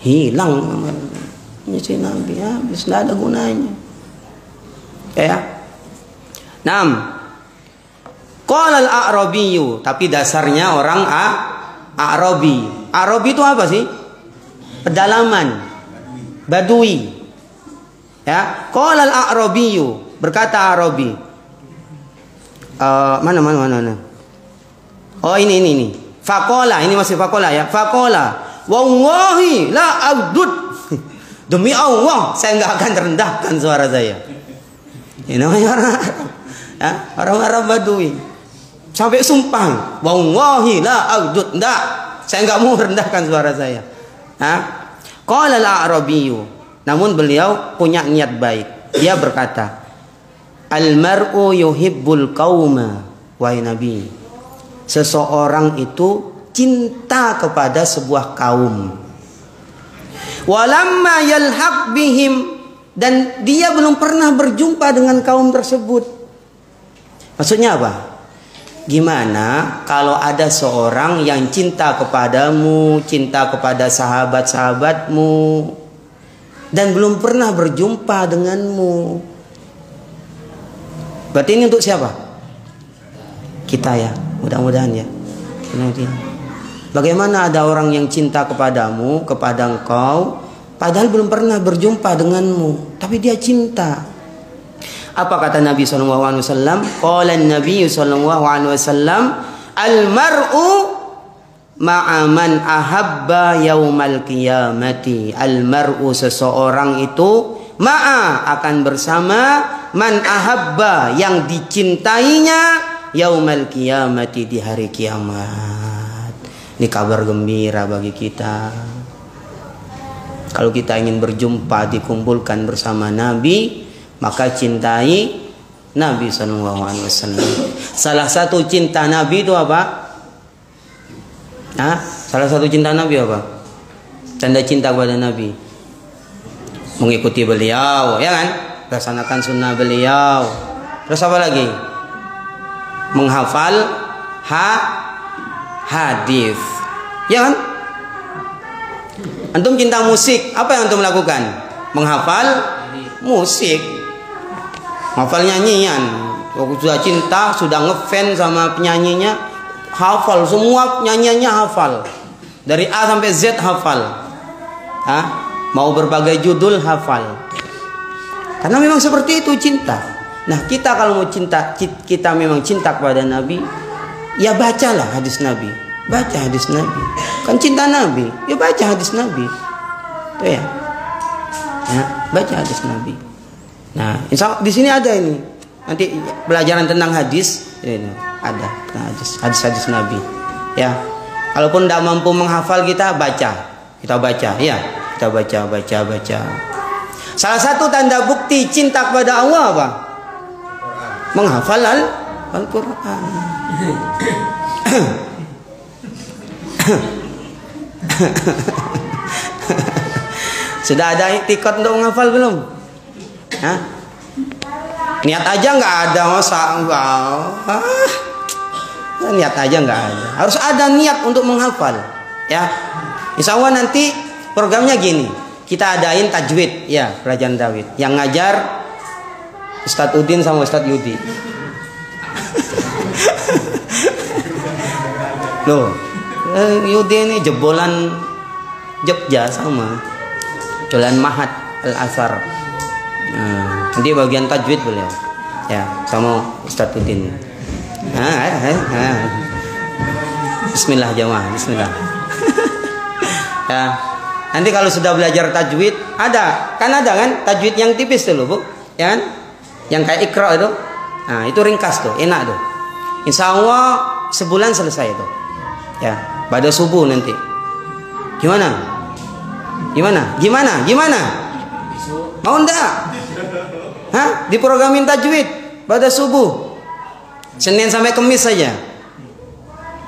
Hilang menyelisihi Nabi, habis, tidak ada gunanya. Ya. 6. Qala al-A'rabiyyu, tapi dasarnya orang A'rabi. A'rabi itu apa sih? Pedalaman, Badui. Ya, qala al-A'rabiyyu, berkata Arabi. Mana? Oh, ini. Faqala, ini masih faqala ya. Faqala, wallahi la abdud. Demi Allah, saya enggak akan rendahkan suara saya. Ini namanya orang Arab Badui. Sampai sumpah, wallahi la abdud. Enggak, saya enggak mau rendahkan suara saya. Qala al-A'rabiyyu, namun beliau punya niat baik. Dia berkata, al-mar'u yuhibbul qauma, wahai Nabi. Seseorang itu cinta kepada sebuah kaum. Walamma yalhaq bihim, dan dia belum pernah berjumpa dengan kaum tersebut. Maksudnya apa? Gimana kalau ada seorang yang cinta kepadamu, cinta kepada sahabat-sahabatmu, dan belum pernah berjumpa denganmu? Berarti ini untuk siapa? Kita ya, mudah-mudahan ya. Bagaimana ada orang yang cinta kepadamu, kepada engkau, padahal belum pernah berjumpa denganmu, tapi dia cinta. Apa kata Nabi SAW? Qala Nabi SAW, al-mar'u ma'a man ahabba yaumal qiyamati. Al-mar'u, seseorang itu, ma'a, akan bersama, man ahabba, yang dicintainya, yaumal qiyamati, di hari kiamat. Ini kabar gembira bagi kita. Kalau kita ingin berjumpa, dikumpulkan bersama Nabi, maka cintai Nabi SAW. Salah satu cinta Nabi itu apa? Salah satu cinta Nabi apa? Tanda cinta kepada Nabi, mengikuti beliau, ya kan? Laksanakan sunnah beliau. Terus apa lagi? Menghafal hadis, ya kan? Antum cinta musik, apa yang antum lakukan? Menghafal musik, hafal nyanyian. Sudah cinta, sudah ngefans sama penyanyinya, hafal semua nyanyiannya, hafal dari A sampai Z, hafal. Mau berbagai judul, hafal. Karena memang seperti itu cinta. Nah, kita kalau mau cinta, kita memang cinta kepada Nabi, ya bacalah hadis Nabi. Baca hadis Nabi. Kan cinta Nabi, ya baca hadis Nabi. Tuh ya. Baca hadis Nabi. Nah, insya Allah di sini ada ini. Nanti pelajaran tentang hadis, ini ada hadis Nabi. Ya. Kalaupun tidak mampu menghafal, kita baca. Kita baca, ya. Kita baca. Salah satu tanda bukti cinta kepada Allah apa? Menghafal Al-Quran. Sudah ada iktikad untuk menghafal belum? Niat aja nggak ada, masa enggak? Niat aja nggak ada. Harus ada niat untuk menghafal, ya. Insya Allah nanti programnya gini, kita adain tajwid, ya, pelajaran tajwid. Yang ngajar Ustadz Udin sama Ustadz Yudi. Loh, Yudi ini jebolan Jogja sama Jalan Mahat Al-Azhar. Nanti bagian tajwid beliau, ya, sama Ustadz Udin. Bismillah jamaah, Bismillah. Ya, nanti kalau sudah belajar tajwid, ada kan tajwid yang tipis dulu, Bu, ya kan? Yang kayak Iqra itu. Nah, itu ringkas tuh, enak tuh. Insya Allah sebulan selesai tuh. Ya, pada subuh nanti. Gimana? Mau ndak? Diprogramin tajwid pada subuh, Senin sampai Kamis saja.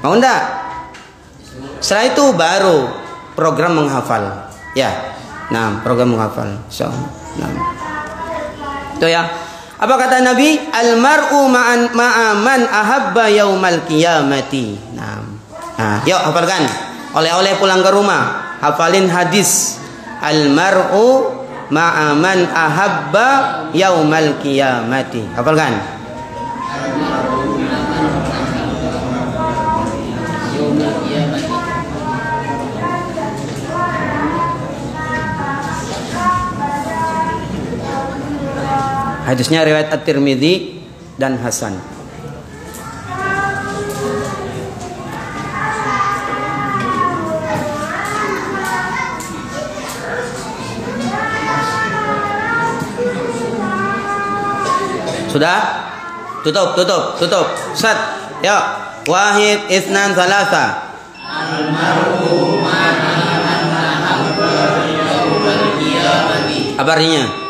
Mau ndak? Setelah itu baru program menghafal. Ya, nah, program menghafal. So, nah. Itu ya. Apa kata Nabi? Al-mar'u ma'a man ahabba yaumal qiyamati. Nah, yuk hafalkan. Oleh-oleh pulang ke rumah, hafalin hadis. Al-mar'u ma'a man ahabba yaumal qiyamati. Hafalkan. Hadisnya riwayat At-Tirmidzi dan Hasan. Sudah? Tutup. Set. Ya. Wahid, isnan, salasa. Al-mar'u ma'a man ahabba yaumal qiyamati. Apa artinya?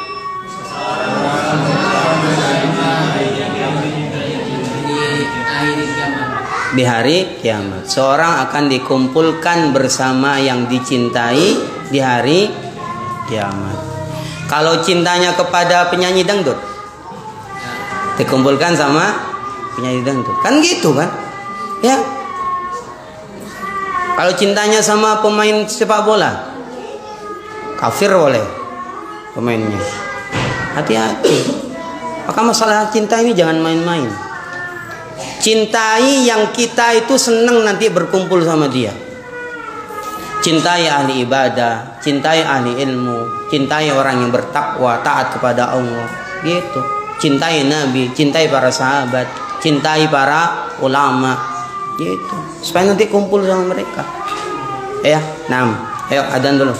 Di hari kiamat, seorang akan dikumpulkan bersama yang dicintai di hari kiamat. Kalau cintanya kepada penyanyi dangdut, dikumpulkan sama penyanyi dangdut. Kan gitu kan? Ya. Kalau cintanya sama pemain sepak bola, kafir boleh pemainnya. Hati-hati. Maka masalah cinta ini jangan main-main. Cintai yang kita itu senang nanti berkumpul sama dia. Cintai ahli ibadah, cintai ahli ilmu, cintai orang yang bertakwa, taat kepada Allah. Gitu. Cintai Nabi, cintai para sahabat, cintai para ulama. Gitu. Supaya nanti kumpul sama mereka. Ya, ayo adzan dulu.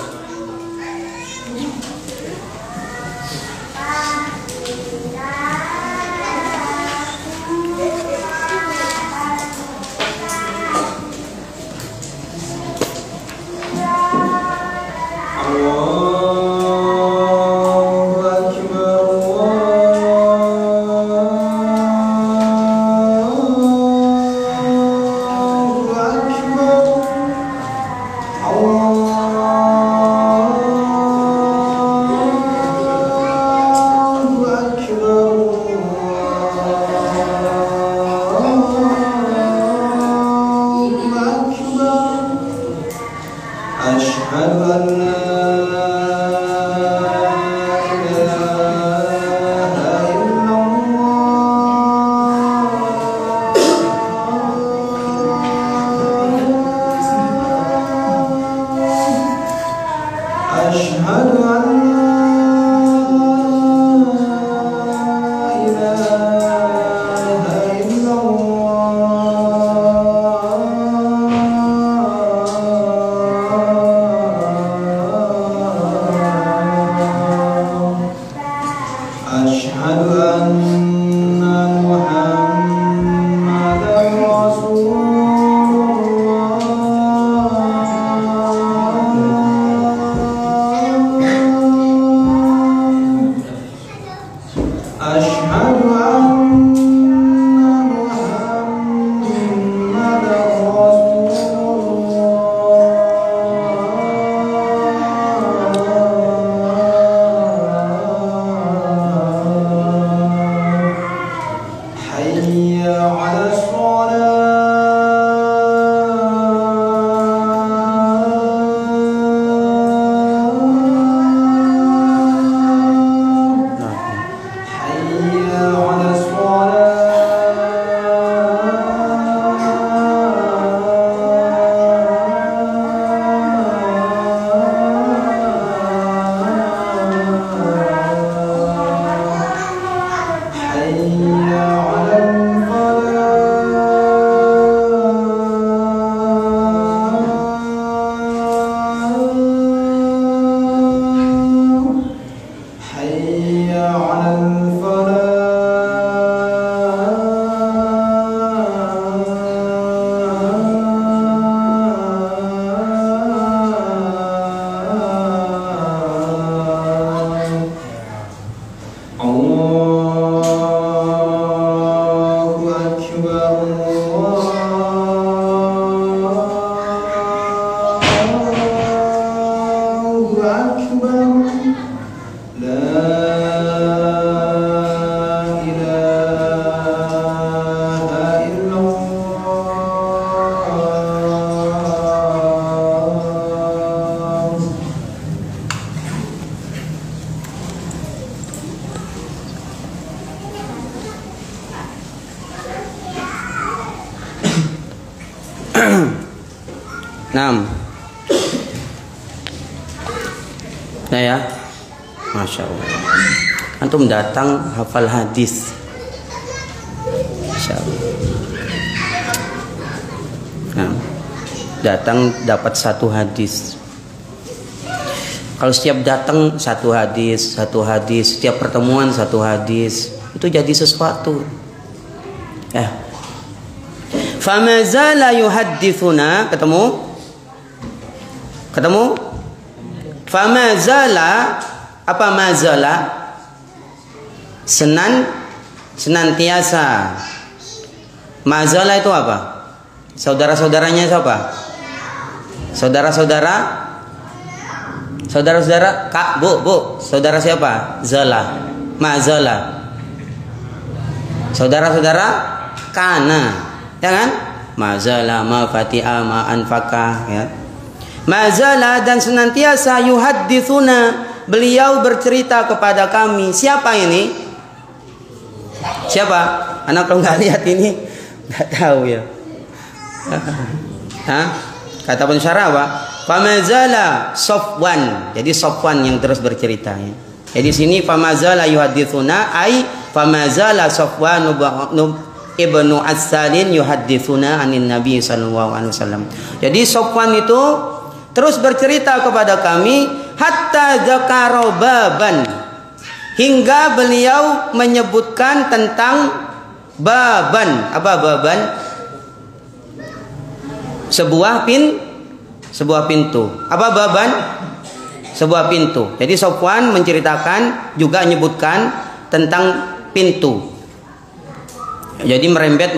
Nah ya, Masya Allah. Antum datang hafal hadis, Masya Allah. Nah, datang dapat satu hadis. Kalau setiap datang satu hadis, setiap pertemuan satu hadis, itu jadi sesuatu. Ya. Famazala yuhaddithuna, ketemu? Famazala, apa mazala? Senantiasa. Mazala itu apa? Saudara-saudaranya siapa? Saudara-saudara Saudara-saudara, Kak, Bu, saudara siapa? Zala. Mazala. Saudara-saudara, kana, ya kan? Mazala, ma fati'a, ma anfaka, ya. Mazala dan senantiasa yuhadditsuna, beliau bercerita kepada kami. Siapa ini? Siapa? Anak kalau nggak lihat ini nggak tahu ya. Hah? Kata pensyarah apa? Famazala Sofwan. Jadi Sofwan yang terus bercerita ya. Jadi sini famazala yuhadditsuna ai famazala Sofwan ibnu As-Salin yuhadditsuna anin Nabi sallallahu alaihi wasallam. Jadi Sofwan itu terus bercerita kepada kami hatta dzakara baban, hingga beliau menyebutkan tentang baban. Apa baban? Sebuah pintu. Apa baban? Sebuah pintu. Jadi Sofwan menceritakan juga menyebutkan tentang pintu. Jadi merembet.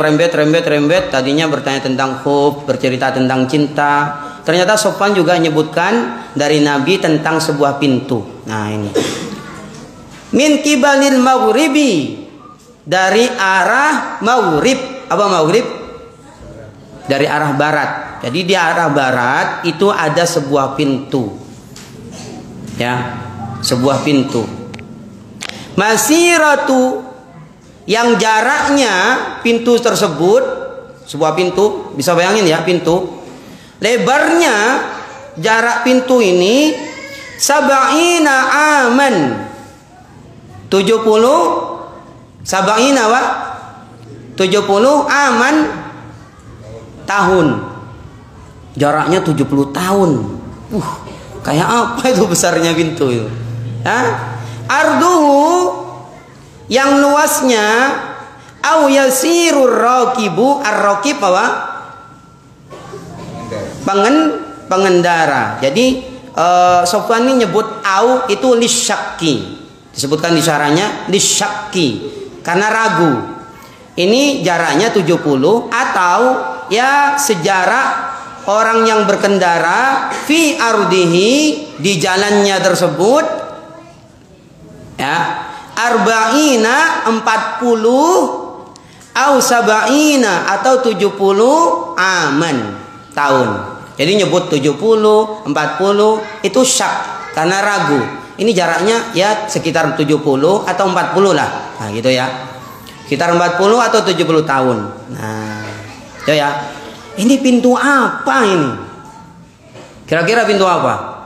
Tadinya bertanya tentang hub, bercerita tentang cinta. Ternyata Sofwan juga menyebutkan dari Nabi tentang sebuah pintu. Nah ini. Min kibalil maghribi, dari arah maghrib. Apa maghrib? Dari arah barat. Jadi di arah barat itu ada sebuah pintu. Ya, sebuah pintu. Masiratu, yang jaraknya pintu tersebut, sebuah pintu, bisa bayangin ya pintu. Lebarnya jarak pintu ini sab'ina aman. 70 sab'ina wa 70 aman tahun. Jaraknya 70 tahun. Kayak apa itu besarnya pintu itu? Arduhu, yang luasnya, au yasirur raqibu, ar-raqib apa? Pengendara. Jadi Sofwan ini nyebut au itu lisyakki. Disebutkan di syarahnya lisyakki, karena ragu. Ini jaraknya 70 atau ya sejarak orang yang berkendara fi ardihi, di jalannya tersebut ya, arba'ina 40 au sab'ina atau 70 aman tahun. Jadi nyebut 70, 40 itu syak karena ragu. Ini jaraknya ya sekitar 70 atau 40 lah. Nah gitu ya. Sekitar 40 atau 70 tahun. Nah, itu ya. Ini pintu apa ini? Kira-kira pintu apa?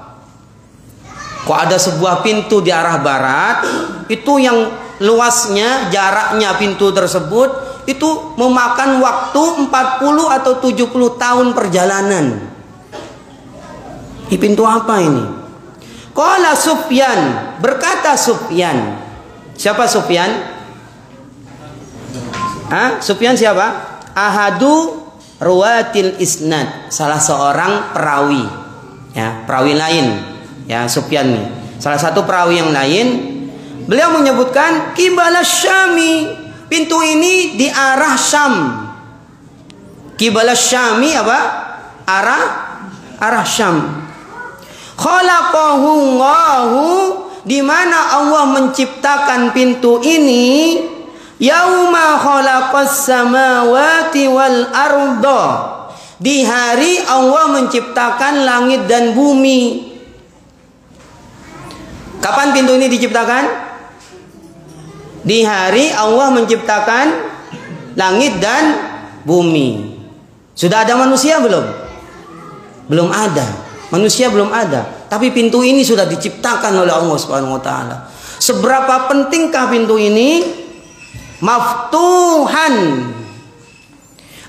Kok ada sebuah pintu di arah barat, itu yang luasnya, jaraknya pintu tersebut itu memakan waktu 40 atau 70 tahun perjalanan. Ini pintu apa ini? Qala Sufyan, berkata Sufyan. Siapa Sufyan? Sufyan siapa? Ahadu ruwatil isnad, salah seorang perawi, ya, perawi lain, ya, Sufyan nih, salah satu perawi yang lain. Beliau menyebutkan Qibala Syami, pintu ini di arah Syam. Qibala Syami apa? Arah Syam. Khalaqahu Allahu, di mana Allah menciptakan pintu ini. Yauma khalaqas samawati wal arda, di hari Allah menciptakan langit dan bumi. Kapan pintu ini diciptakan? Di hari Allah menciptakan langit dan bumi. Sudah ada manusia belum? Belum ada. Manusia belum ada. Tapi pintu ini sudah diciptakan oleh Allah Subhanahu wa taala. Seberapa pentingkah pintu ini? Maftuhan,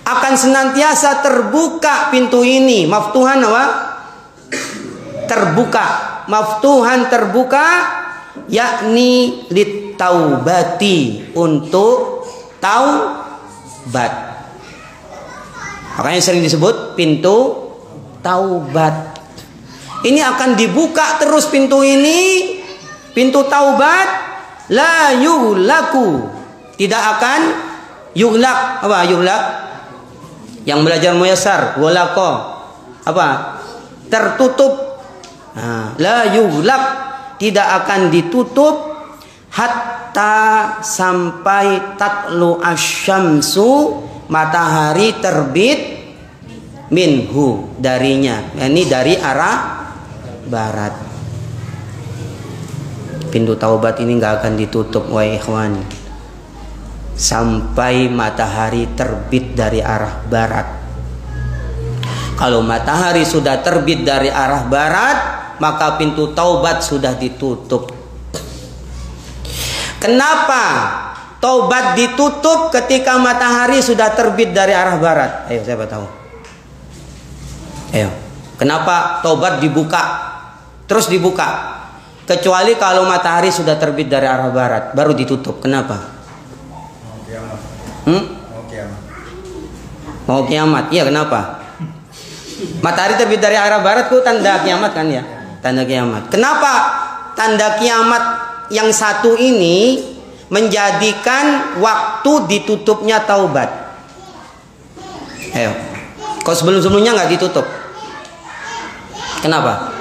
akan senantiasa terbuka pintu ini. Maftuhan apa? Terbuka. Maftuhan terbuka, yakni litaubati, untuk taubat. Makanya sering disebut pintu taubat. Ini akan dibuka terus pintu ini, pintu taubat. La yughlaku, tidak akan yughlak. Apa yughlak? Yang belajar muyassar, ghalaqo apa? Tertutup, La yughlaq, tidak akan ditutup hatta sampai tatlu asyamsu, matahari terbit minhu, darinya, ini dari arah barat. Pintu taubat ini nggak akan ditutup wahai ikhwan sampai matahari terbit dari arah barat. Kalau matahari sudah terbit dari arah barat, maka pintu taubat sudah ditutup. Kenapa taubat ditutup ketika matahari sudah terbit dari arah barat? Ayo, siapa tahu? Ayo, kenapa taubat dibuka terus dibuka? Kecuali kalau matahari sudah terbit dari arah barat, baru ditutup. Kenapa? Mau kiamat. Iya, kenapa? Matahari terbit dari arah barat itu tanda kiamat kan ya? Tanda kiamat. Kenapa tanda kiamat yang satu ini menjadikan waktu ditutupnya taubat? Ayo. Kok sebelum-sebelumnya nggak ditutup? Kenapa?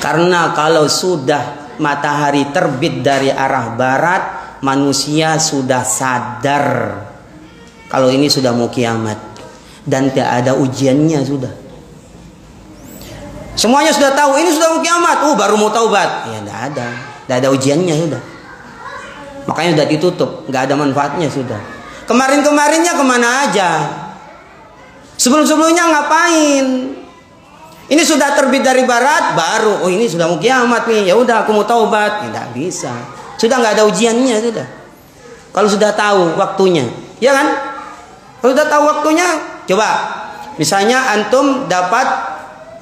Karena kalau sudah matahari terbit dari arah barat, manusia sudah sadar kalau ini sudah mau kiamat dan tidak ada ujiannya sudah. Semuanya sudah tahu ini sudah mau kiamat, baru mau taubat. Ya tidak ada ujiannya sudah. Makanya sudah ditutup, nggak ada manfaatnya sudah. Kemarin-kemarinnya kemana aja? Sebelum-sebelumnya ngapain? Ini sudah terbit dari barat, baru ini sudah mau kiamat nih. Ya udah aku mau taubat. Tidak bisa. Sudah nggak ada ujiannya sudah. Kalau sudah tahu waktunya, ya kan? Kalau sudah tahu waktunya, coba. Misalnya antum dapat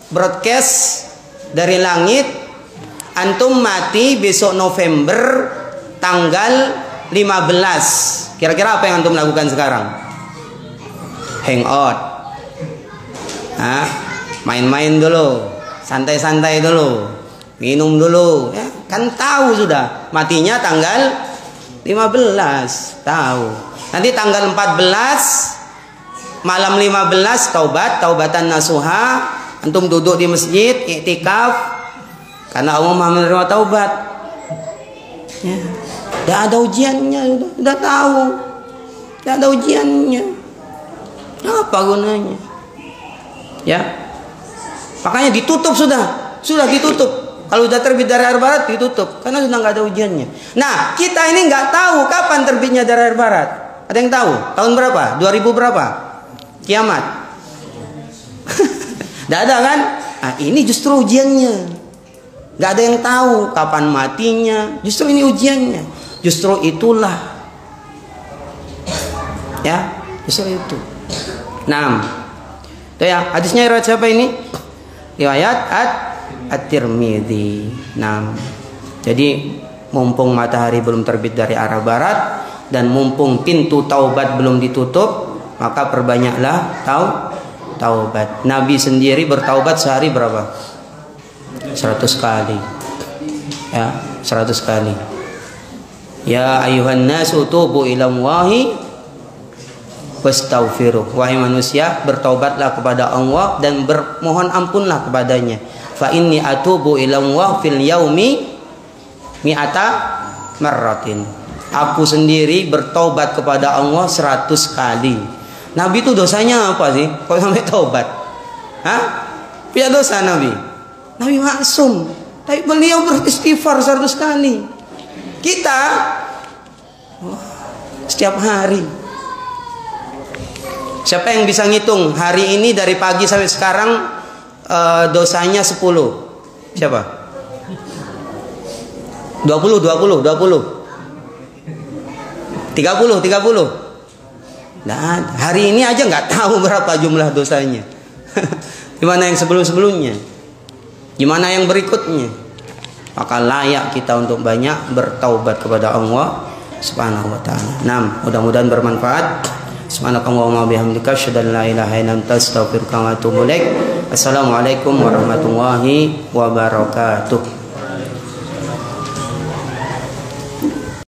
broadcast dari langit, antum mati besok November tanggal 15. Kira-kira apa yang antum lakukan sekarang? Hangout. Main-main dulu, santai-santai dulu, minum dulu, ya kan tahu sudah matinya tanggal 15, tahu. Nanti tanggal 14 malam 15 taubatan nasuha, antum duduk di masjid iktikaf karena Allah Maha menerima taubat. Ya, tidak ada ujiannya, sudah tahu, tidak ada ujiannya, apa gunanya? Ya. Makanya ditutup sudah ditutup. Kalau sudah terbit dari air barat ditutup karena sudah nggak ada ujiannya. Nah, kita ini nggak tahu kapan terbitnya dari air barat. Ada yang tahu? Tahun berapa? 2000 berapa? Kiamat. Nggak ada kan? Nah, ini justru ujiannya. Nggak ada yang tahu kapan matinya. Justru ini ujiannya. Justru itulah. Ya, justru itu. 6. Tuh ya, hadisnya riwayat siapa ini? Riwayat At-Tirmidzi. Nah, jadi mumpung matahari belum terbit dari arah barat dan mumpung pintu taubat belum ditutup, maka perbanyaklah taubat. Nabi sendiri bertaubat sehari berapa? 100 kali. Ya, 100 kali. Ya ayuhan nasu tubu ila Allahi wastaghfiruh. Wahai manusia, bertaubatlah kepada Allah dan bermohon ampunlah kepadanya. Fa inni atubu ila Allah fil yaumi mi'ata marratin. Aku sendiri bertaubat kepada Allah 100 kali. Nabi itu dosanya apa sih? Kok sampai taubat? Punya dosa Nabi? Nabi maksum. Tapi beliau beristighfar 100 kali. Kita setiap hari. Siapa yang bisa ngitung hari ini dari pagi sampai sekarang dosanya 10? Siapa? 20. 30. Nah, hari ini aja nggak tahu berapa jumlah dosanya. Gimana yang sebelum-sebelumnya? Gimana yang berikutnya? Maka layak kita untuk banyak bertaubat kepada Allah Subhanahu wa taala. 6. Mudah-mudahan bermanfaat. Subhanakallahumma bihamdika asyhadu an la ilaha illa anta astaghfiruka wa atubu ilaik. Assalamualaikum warahmatullahi wabarakatuh.